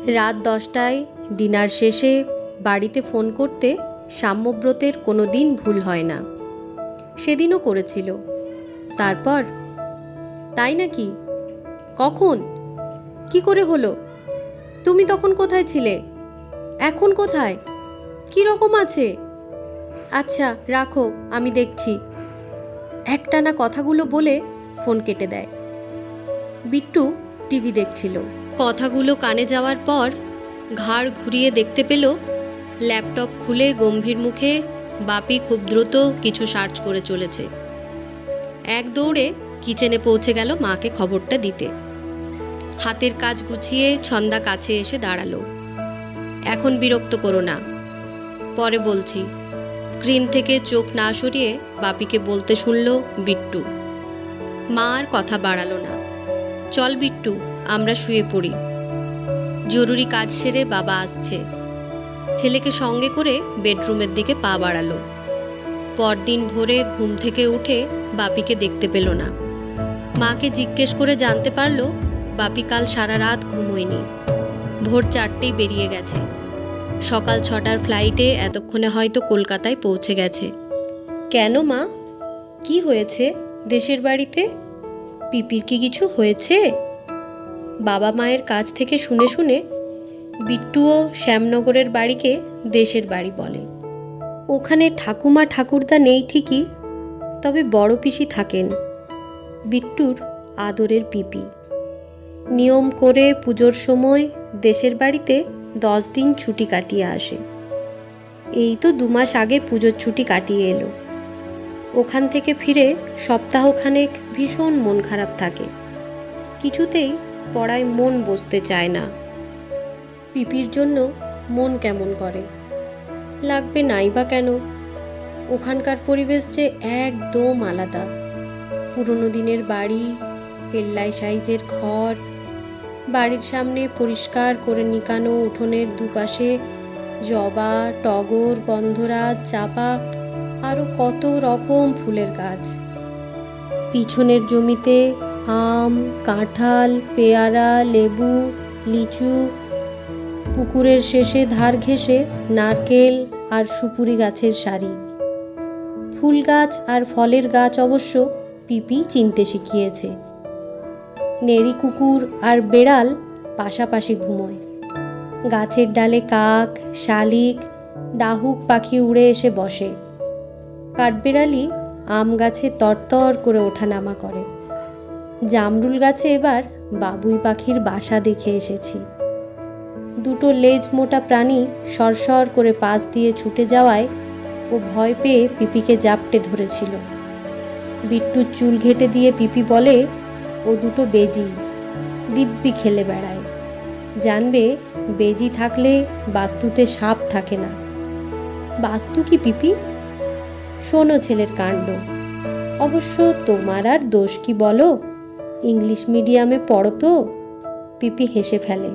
রাত 10টায় ডিনার শেষে বাড়িতে ফোন করতে সাম্যব্রতের কোনো দিন ভুল হয় না। সেদিনও করেছিল। তারপর, তাই নাকি? কখন? কি করে হলো? তুমি তখন কোথায় ছিলে? এখন কোথায়? কি রকম আছে? আচ্ছা রাখো, আমি দেখছি। একটানা কথাগুলো বলে ফোন কেটে দেয়। বিট্টু টিভি দেখছিল। কথাগুলো কানে যাওয়ার পর ঘাড় ঘুরিয়ে দেখতে পেল ল্যাপটপ খুলে গম্ভীর মুখে বাপি খুব দ্রুত কিছু সার্চ করে চলেছে। এক দৌড়ে কিচেনে পৌঁছে গেল মাকে খবরটা দিতে। হাতের কাজ গুছিয়ে ছন্দা কাছে এসে দাঁড়ালো। এখন বিরক্ত করো না, পরে বলছি। স্ক্রিন থেকে চোখ না সরিয়ে বাপিকে বলতে শুনল বিট্টু। মা আর কথা বাড়ালো না। চল বিট্টু, আমরা শুয়ে পড়ি। জরুরি কাজ সেরে বাবা আসছে। ছেলেকে সঙ্গে করে বেডরুমের দিকে পা বাড়ালো। পরদিন ভোরে ঘুম থেকে উঠে বাপিকে দেখতে পেল না। মাকে জিজ্ঞেস করে জানতে পারল বাপি কাল সারা রাত ঘুমোয়নি। ভোর 4টেই বেরিয়ে গেছে। সকাল 6টার ফ্লাইটে এতক্ষণে হয়তো কলকাতায় পৌঁছে গেছে। কেন মা, কি হয়েছে দেশের বাড়িতে? পিপির কি কিছু হয়েছে? বাবা মায়ের কাছ থেকে শুনে শুনে বিট্টুও শ্যামনগরের বাড়িকে দেশের বাড়ি বলে। ওখানে ঠাকুমা ঠাকুরদা নেই ঠিকই, তবে বড় পিসি থাকেন, বিট্টুর আদরের পিপি। নিয়ম করে পুজোর সময় দেশের বাড়িতে 10 দিন ছুটি কাটিয়ে আসে। এই তো 2 মাস আগে পুজোর ছুটি কাটিয়ে এলো। ওখান থেকে ফিরে সপ্তাহখানেক ভীষণ মন খারাপ থাকে। কিছুতেই পড়ায় মন বসতে চায় না। পিপির জন্য মন কেমন করে। লাগবে নাই বা কেন? ওখানকার পরিবেশ যে একদম আলাদা। পুরনো দিনের বাড়ি, পেল্লাই সাইজের ঘর, বাড়ির সামনে পরিষ্কার করে নিকানো উঠোনের দুপাশে জবা, টগর, গন্ধরাজ, চাপা, আরও কত রকম ফুলের গাছ। পিছনের জমিতে আম, কাঁঠাল, পেয়ারা, লেবু, লিচু। পুকুরের শেষে ধার ঘেঁষে নারকেল আর সুপুরি গাছের সারি। ফুল গাছ আর ফলের গাছ অবশ্য পিপি চিনতে শিখিয়েছে। নেড়ি কুকুর আর বেড়াল পাশাপাশি ঘুমোয়। গাছের ডালে কাক, শালিক, ডাহুক পাখি উড়ে এসে বসে। কাঠবেড়ালি আম গাছে তরতর করে ওঠানামা করে। জামরুল গাছে এবার বাবুই পাখির বাসা দেখে এসেছি। দুটো লেজ মোটা প্রাণী সরসর করে পাশ দিয়ে ছুটে যাওয়ায় ও ভয় পেয়ে পিপিকে জাপটে ধরেছিল। বিট্টুর চুল ঘেঁটে দিয়ে পিপি বলে, ও দুটো বেজি, দিব্যি খেলে বেড়ায়। জানবে, বেজি থাকলে বাস্তুতে সাপ থাকে না। বাস্তু কি পিপি? শোনো ছেলের কাণ্ড। অবশ্য তোমার আর দোষ কি বলো? ইংলিশ মিডিয়ামে পড়ো তো। পিপি হেসে ফেলে।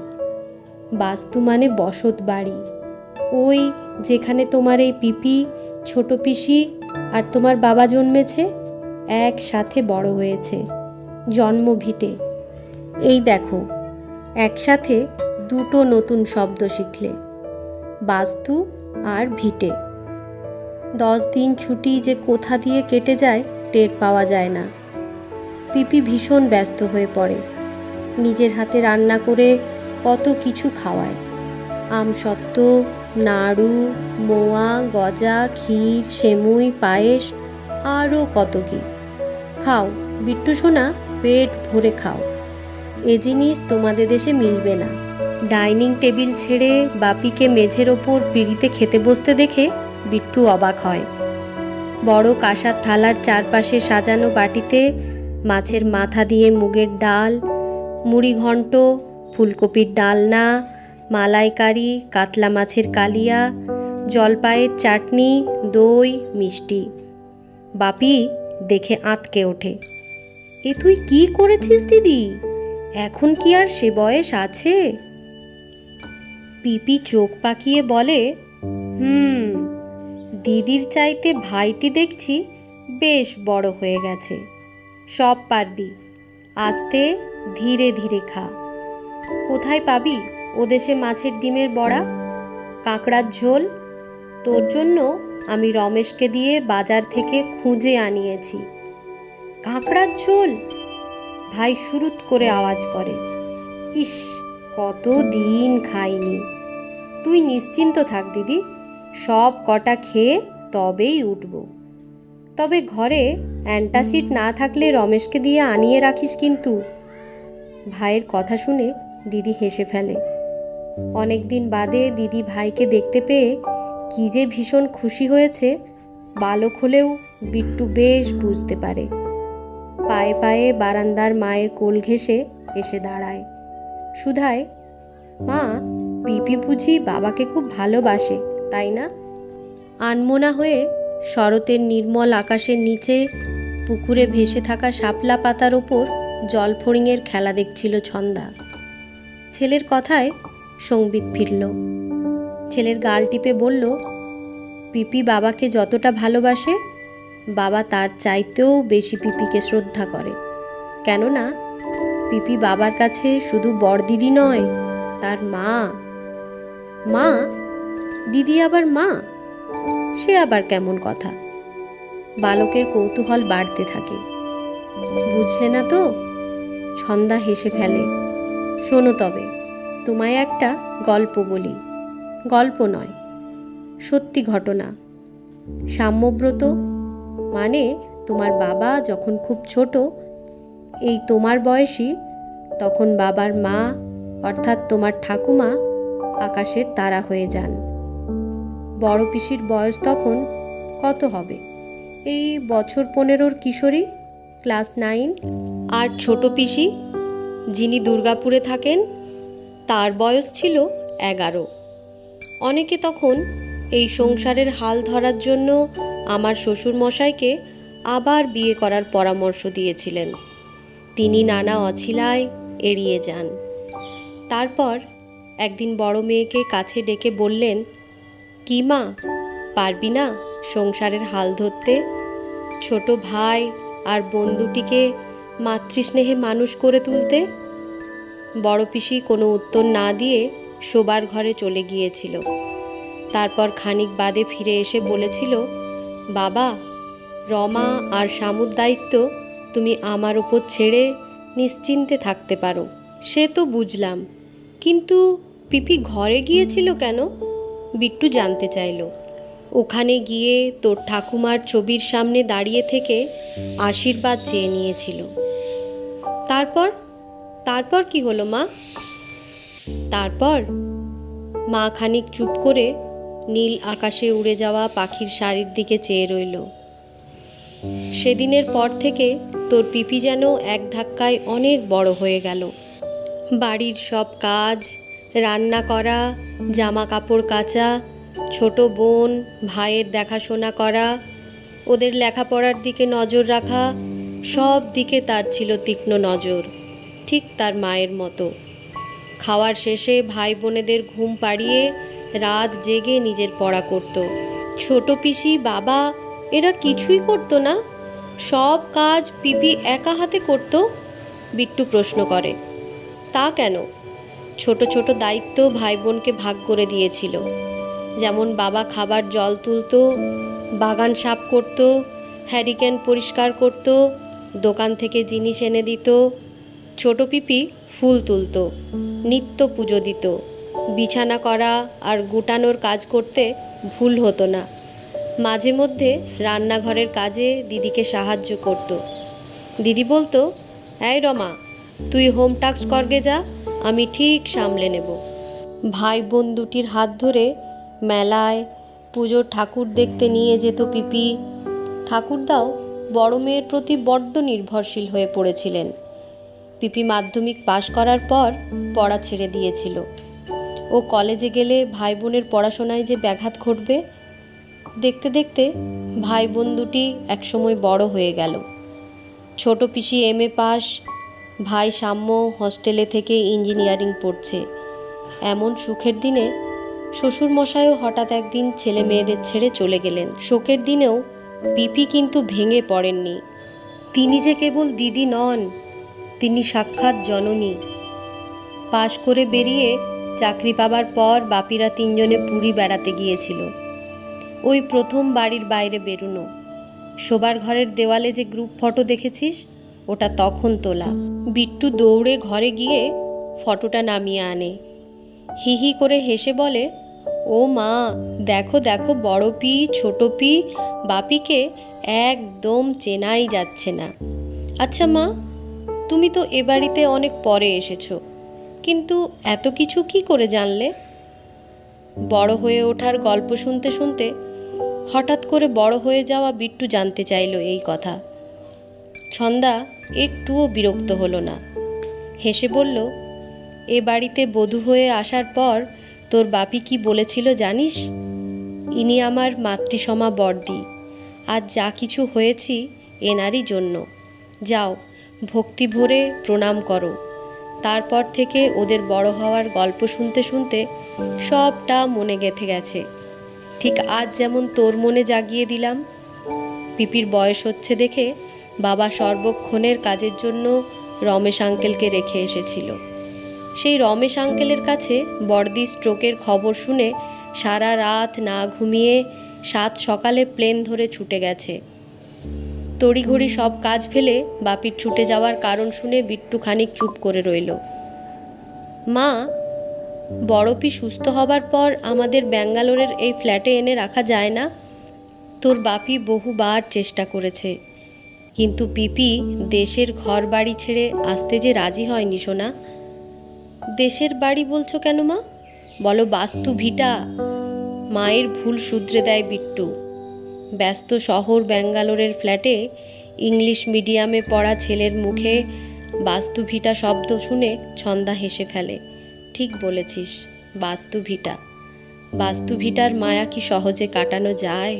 বাস্তু মানে বসত বাড়ি। ওই যেখানে তোমার এই পিপি, ছোট পিসি আর তোমার বাবা জন্মেছে, একসাথে বড় হয়েছে, জন্ম ভিটে। এই দেখো, একসাথে দুটো নতুন শব্দ শিখলে, বাস্তু আর ভিটে। 10 দিন ছুটি যে কোথা দিয়ে কেটে যায় টের পাওয়া যায় না। পিপি ভীষণ ব্যস্ত হয়ে পড়ে। নিজের হাতে রান্না করে কত কিছু খাওয়ায়। আমসত্ত্ব, নাড়ু, মোয়া, গজা, ক্ষীর, সেমুই, পায়েস, আরও কত কি। খাও বিট্টু সোনা, পেট ভরে খাও। এ জিনিস তোমাদের দেশে মিলবে না। ডাইনিং টেবিল ছেড়ে বাপিকে মেঝের ওপর পিঁড়িতে খেতে বসতে দেখে বিট্টু অবাক হয়। বড় কাঁসার থালার চারপাশে সাজানো বাটিতে মাছের মাথা দিয়ে মুগের ডাল, মুড়ি ঘন্ট, ফুলকপির ডালনা, মালাইকারি, কাতলা মাছের কালিয়া, জলপাইয়ের চাটনি, দই, মিষ্টি। বাপি দেখে আঁতকে ওঠে। এ তুই কি করেছিস দিদি? এখন কি আর সে বয়স আছে? পিপি চোখ পাকিয়ে বলে, দিদির চাইতে ভাইটি দেখছি বেশ বড় হয়ে গেছে। সব পারবি, আস্তে ধীরে ধীরে খা। কোথায় পাবি ওদেশে মাছের ডিমের বড়া, কাঁকড়ার ঝোল। তোর জন্য আমি রমেশকে দিয়ে বাজার থেকে খুঁজে আনিয়েছি। কাঁকড়ার ঝোল! ভাই সুরুত করে আওয়াজ করে। ইস, কত দিন খাইনি। তুই নিশ্চিন্ত থাক দিদি, সব কটা খেয়ে তবেই উঠব। তবে ঘরে অ্যান্টাসিড না থাকলে রমেশকে দিয়ে আনিয়ে রাখিস কিন্তু। ভাইয়ের কথা শুনে দিদি হেসে ফেলে। অনেক দিন বাদে দিদি ভাইকে দেখতে পেয়ে কি যে ভীষণ খুশি হয়েছে, বালক হলেও বিট্টু বেশ বুঝতে পারে। পায়ে পায়ে বারান্দার মায়ের কোল ঘেঁষে এসে দাঁড়ায়। সুধায়, মা, পিপি বুঝি বাবাকে খুব ভালোবাসে, তাই না? আনমনা হয়ে শরতের নির্মল আকাশের নিচে পুকুরে ভেসে থাকা শাপলা পাতার ওপর জলফড়িংয়ের খেলা দেখছিল ছন্দা। ছেলের কথায় সংবিত ফিরল। ছেলের গাল টিপে বলল, পিপি বাবাকে যতটা ভালোবাসে, বাবা তার চাইতেও বেশি পিপিকে শ্রদ্ধা করে। কেননা পিপি বাবার কাছে শুধু বড়দিদি নয়, তার মা। মা? দিদি আবার মা? সে আবার কেমন কথা? বালকের কৌতূহল বাড়তে থাকে। বুঝলে না তো? ছন্দা হেসে ফেলে। শোনো তবে, তোমায় একটা গল্প বলি। গল্প নয়, সত্যি ঘটনা। সাম্যব্রত, মানে তোমার বাবা যখন খুব ছোট, এই তোমার বয়সী, তখন বাবার মা অর্থাৎ তোমার ঠাকুমা আকাশের তারা হয়ে যান। বড় পিসির বয়স তখন কত হবে? এই বছর 15 কিশোরী, ক্লাস 9। আর ছোট পিসি, যিনি দুর্গাপুরে থাকেন, তার বয়স ছিল 11। অনেকে তখন এই সংসারের হাল ধরার জন্য আমার শ্বশুরমশাইকে আবার বিয়ে করার পরামর্শ দিয়েছিলেন। তিনি নানা অছিলায় এড়িয়ে যান। তারপর একদিন বড় মেয়েকে কাছে ডেকে বললেন, কি মা, পারবি না সংসারের হাল ধরতে? ছোট ভাই আর বন্ধুটিকে মাতৃস্নেহে মানুষ করে তুলতে? বড় পিসি কোনো উত্তর না দিয়ে শোবার ঘরে চলে গিয়েছিল। তারপর খানিক বাদে ফিরে এসে বলেছিল, বাবা, রমা আর শামুর দায়িত্ব তুমি আমার উপর ছেড়ে নিশ্চিন্তে থাকতে পারো। সে তো বুঝলাম, কিন্তু পিপি ঘরে গিয়েছিল কেন? বিট্টু জানতে চাইল। ওখানে গিয়ে তোর ঠাকুমার ছবির সামনে দাঁড়িয়ে থেকে আশীর্বাদ চেয়ে নিয়েছিল। তারপর তারপর কি হলো মা? তারপর মা খানিক চুপ করে নীল আকাশে উড়ে যাওয়া পাখির শাড়ির দিকে চেয়ে রইল। সেদিনের পর থেকে তোর পিপি যেন এক ধাক্কায় অনেক বড় হয়ে গেল। বাড়ির সব কাজ, রান্না করা, জামা কাপড় কাচা, ছোট বোন ভাইয়ের দেখাশোনা করা, ওদের লেখাপড়ার দিকে নজর রাখা, সব দিকে তার ছিল তীক্ষ্ণ নজর, ঠিক তার মায়ের মতো। খাওয়ার শেষে ভাই বোনেদের ঘুম পাড়িয়ে রাত জেগে নিজের পড়া করত। ছোট পিসি, বাবা এরা কিছুই করতো না, সব কাজ পিপি একা হাতে করত। বিট্টু প্রশ্ন করে, তা কেন? ছোট ছোট দায়িত্ব ভাই বোনকে ভাগ করে দিয়েছিল। যেমন বাবা খাবার জল তুলত, বাগান সাফ করত, হ্যারিকেন পরিষ্কার করত, দোকান থেকে জিনিস এনে দিত। ছোট পিপি ফুল তুলত, নিত্য পুজো দিত, বিছানা করা আর গুটানোর কাজ করতে ভুল হতো না। মাঝে মধ্যে রান্নাঘরের কাজে দিদিকে সাহায্য করত। দিদি বলতো, এই রমা, তুই হোম টাস্ক করগে যা, আমি ঠিক সামলে নেব। ভাই বোন দুটির হাত ধরে মেলায়, পুজোর ঠাকুর দেখতে নিয়ে যেত পিপি। ঠাকুরদাও বড় মেয়ের প্রতি বড্ড নির্ভরশীল হয়ে পড়েছিলেন। পিপি মাধ্যমিক পাশ করার পর পড়া ছেড়ে দিয়েছিল। ও কলেজে গেলে ভাই বোনের পড়াশোনায় যে ব্যাঘাত ঘটবে। দেখতে দেখতে ভাই বোন দুটি একসময় বড় হয়ে গেল। ছোট পিসি MA পাস, ভাই সাম্য হস্টেলে থেকে ইঞ্জিনিয়ারিং পড়ছে। এমন সুখের দিনে শ্বশুরমশাইও হঠাৎ একদিন ছেলে মেয়েদের ছেড়ে চলে গেলেন। শোকের দিনেও পিপি কিন্তু ভেঙে পড়েননি। তিনি যে কেবল দিদি নন, তিনি সাক্ষাৎ জননী। পাশ করে বেরিয়ে চাকরি পাবার পর বাপিরা তিনজনে পুরী বেড়াতে গিয়েছিল। ওই প্রথম বাড়ির বাইরে বেরোনো। শোবার ঘরের দেওয়ালে যে গ্রুপ ফটো দেখেছিস, ওটা তখন তোলা। বিট্টু দৌড়ে ঘরে গিয়ে ফটোটা নামিয়ে আনে। হি হি করে হেসে বলে, ও মা, দেখো দেখো, বড় পি ছোট পি বাপিকে একদম চেনাই যাচ্ছে না। আচ্ছা মা, তুমি তো এ বাড়িতে অনেক পরে এসেছো, কিন্তু এত কিছু কি করে জানলে? বড় হয়ে ওঠার গল্প শুনতে শুনতে হঠাৎ করে বড় হয়ে যাওয়া বিট্টু জানতে চাইল এই কথা। ছন্দা একটুও বিরক্ত হলো না, হেসে বলল, এ বাড়িতে বধূ হয়ে আসার পর তোর বাপি কি বলেছিল জানিস? ইনি আমার মাতৃসমা বড়দি, আজ যা কিছু হয়েছি এনারই জন্য। যাও, ভক্তি ভরে প্রণাম করো। তারপর থেকে ওদের বড় হওয়ার গল্প শুনতে শুনতে সবটা মনে গেঁথে গেছে, ঠিক আজ যেমন তোর মনে জাগিয়ে দিলাম। পিপির বয়স হচ্ছে দেখে বাবা সর্বক্ষণের কাজের জন্য রমেশ আঙ্কেলকে রেখে এসেছিল। সেই রমেশ আঙ্কেলের কাছে বড়দি স্ট্রোকের খবর শুনে সারা রাত না ঘুমিয়ে 7 সকালে প্লেন ধরে ছুটে গেছে। তড়িঘড়ি সব কাজ ফেলে বাপির ছুটে যাওয়ার কারণ শুনে বিট্টু খানিক চুপ করে রইল। মা, বড়পি সুস্থ হবার পর আমাদের ব্যাঙ্গালোরের এই ফ্ল্যাটে এনে রাখা যায় না? তোর বাপি বহুবার চেষ্টা করেছে, কিন্তু পিপি দেশের ঘর বাড়ি ছেড়ে আসতে যে রাজি হয়নি সোনা। দেশের বাড়ি বলছো কেন মা? বলো বাস্তু ভিটা। মায়ের ভুল শুধরে দেয় বিট্টু। ব্যস্ত শহর ব্যাঙ্গালোরের ফ্ল্যাটে ইংলিশ মিডিয়ামে পড়া ছেলের মুখে বাস্তু ভিটা শব্দ শুনে ছন্দা হেসে ফেলে। ঠিক বলেছিস, বাস্তু ভিটা। বাস্তু ভিটার মায়া কি সহজে কাটানো যায়?